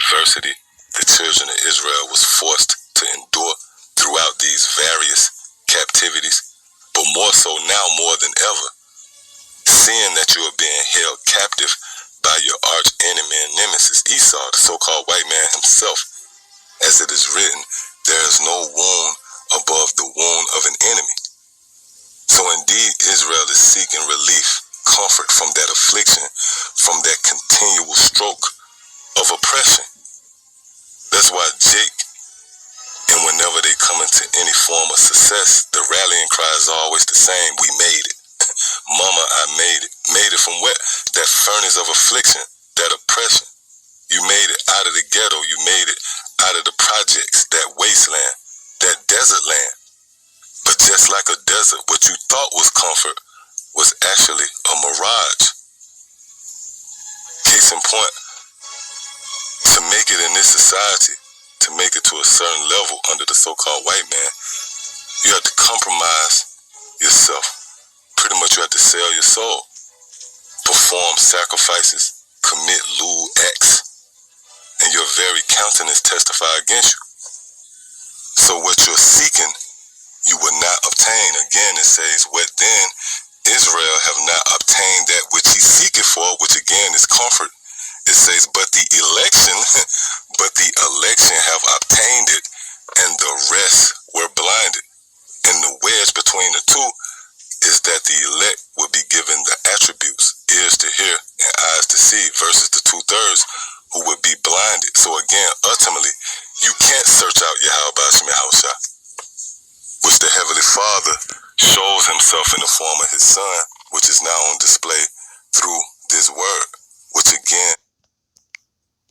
adversity the children of Israel was forced to endure throughout these various captivities, but more so now more than ever, seeing that you are being held captive by your arch enemy and nemesis, Esau, the so-called white man himself. As it is written, there is no wound above the wound of an enemy. So indeed, Israel is seeking relief, comfort from that affliction, from that continual stroke of oppression. That's why Jake, and whenever they come into any form of success, the rallying cry is always the same: we made it. Mama, I made it. Made it from what? That furnace of affliction, that oppression. You made it out of the ghetto. You made it out of the projects, that wasteland, that desert land. But just like a desert, what you thought was comfort was actually a mirage. Case in point, to make it in this society, to make it to a certain level under the so-called white man, you have to compromise yourself. Pretty much you have to sell your soul, perform sacrifices, commit lewd acts, and your very countenance testify against you. So what you're seeking, you will not obtain. Again, it says, what then? Israel have not obtained that which he seeketh for, which again is comfort. It says, but the election have obtained it, and the rest were blinded. And the wedge between the two is that the elect will be given the attributes, ears to hear and eyes to see, versus the 2/3 who would be blinded. So again, ultimately, you can't search out Yahweh Bashim Yahushua, which the Heavenly Father shows himself in the form of his Son, which is now on display through this word, which again